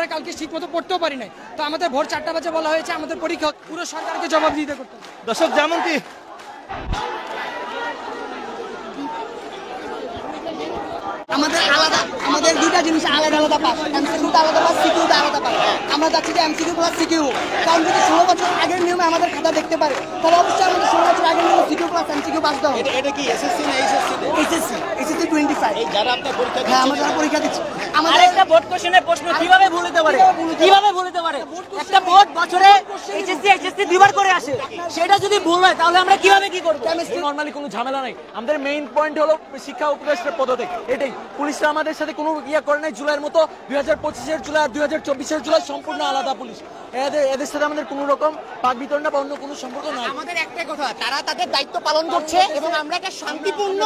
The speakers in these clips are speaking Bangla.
আমরা কালকে ঠিকমতো পড়তেও পারি নাই। তো আমাদের ভোর 4টা বাজে বলা হয়েছে আমাদের পরীক্ষা, পুরো সরকারকে জবাব দিতে করতে হবে। দর্শক যেমনটি আমাদের দুইটা জিনিস আলাদা আলাদা পাস, এমসিকিউটা আলাদা পাস, সিকিউটা আলাদা পাস। আমরা চাচ্ছি যে এমসিকিউ প্লাস সিকিউ, কারণ যদি 16 বছর আগের নিয়মে আমাদের খাতা দেখতে পারে তাহলে অবশ্যই আমাদের 16 বছর আগের নিয়মে সিকিউ প্লাস এমসিকিউ পাস দাও। এটা কি এসএসসি না এইচএসসি? এসএসসি 25। এই যারা আপনার পরীক্ষা হ্যাঁ, আমরা যারা পরীক্ষা দিচ্ছি। আমাদের একটা বোর্ড কোশ্চেনের প্রশ্ন কিভাবে ভুল হতে পারে? কিভাবে ভুল হতে পারে? একটা বোর্ড বছরে এইচএসসি দুইবার করে আসে, সেটা যদি ভুল হয় তাহলে আমরা কিভাবে কি করব? নরমালি কোনো ঝামেলা নাই। আমাদের মেইন পয়েন্ট হলো শিক্ষা উপদেষ্টার পদত্যাগ। এটাই পুলিশরা আমাদের সাথে কোনো করে নাই। জুলাইয়ের মতো 2025-এর জুলাই আর 2024-এর জুলাই সম্পূর্ণ আলাদা পুলিশ। এদের সাথে আমাদের কোনো রকম পাক বিতরণ বা অন্য কোনো সম্পর্ক নাই। আমাদের একটাই কথা, তারা তাদের দায়িত্ব পালন করছে এবং আমরা একটা শান্তিপূর্ণ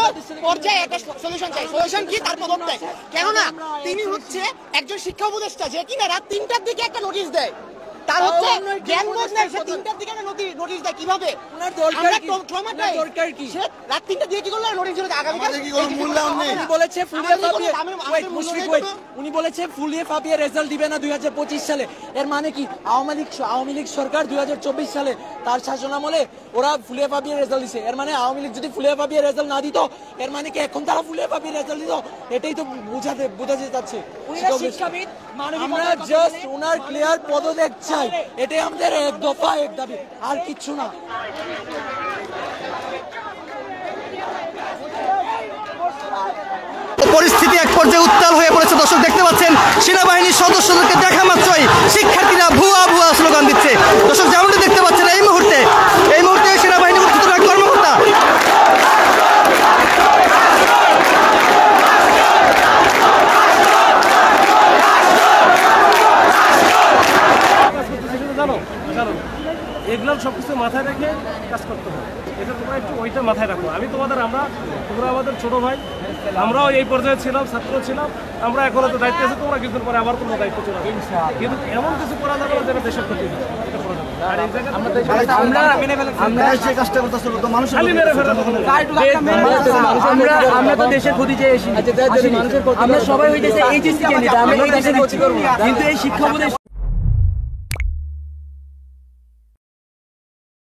পর্যায়ে একটা সলিউশন চাই। সলিউশন কি? তার পদত্যাগ। কেননা তিনি হচ্ছে একজন শিক্ষা উপদেষ্টা যে কিনা রাত 3টার দিকে একটা নোটিশ দেয়। তার হচ্ছে জ্ঞানবোধ নেই, সে 3টার দিকে একটা নোটিশ দেয়। কিভাবে ওনার দরকার কি? সে রাত 3টার দিকে কি করলো? নোটিশ দিল আগামীকাল কি কোনো মূল্যায়ন নেই। উনি বলেছে ফুলিয়ে ফাপিয়ে রেজাল্ট দিবে না 2025 সালে। এর মানে কি? আওয়ামী লীগ সরকার 2024 সালে তার শাসনামলে ওরা ফুলিয়ে ফাপিয়ে রেজাল্ট দিছে। এর মানে আওয়ামী লীগ যদি ফুলিয়ে ফাপিয়ে রেজাল্ট না দিত, এর মানে কি এখন তারা ফুলিয়ে ফাপিয়ে রেজাল্ট দিত? এটাই তো বোঝাতে যাচ্ছে। আমরা জাস্ট ওনার ক্লিয়ার পদত্যাগ চাই, এটাই আমাদের এক দফা এক দাবি, আর কিচ্ছু না। পরিস্থিতি এক পর্যায়ে উত্তাল হয়ে পড়েছে। দর্শক দেখতে পাচ্ছেন সেনাবাহিনীর সদস্যদেরকে দেখা মাত্রই শিক্ষার্থীরা ভুয়া স্লোগান দিচ্ছে। দর্শক যেমনটি দেখতে পাচ্ছেন এই মুহূর্তে সেনাবাহিনীর উচ্চতর এক কর্মকর্তা এগুলো সবকিছু মাথায় রেখে কাজ করতে হবে। এটা তোমরা একটু ওইটা মাথায় রাখো। তোমরা আমাদের ছোট ভাই, আমরাও এই পর্যায়ে ছিলাম, ছাত্র ছিলাম। আমরা এখনো তো দায়িত্ব আছে, তোমরা কিছুদিন পরে আবার কোনো দায়িত্ব ছিল, কিন্তু এমন কিছু করা যাবে না যেটা দেশের ক্ষতি হয়। আমরা তো দেশের ক্ষতি চেয়ে এসেছি, আমরা সবাই হইতেছে এইচএসসি ক্যান্ডিডেট, আমরা এই দেশের ক্ষতি করব, কিন্তু এই শিক্ষা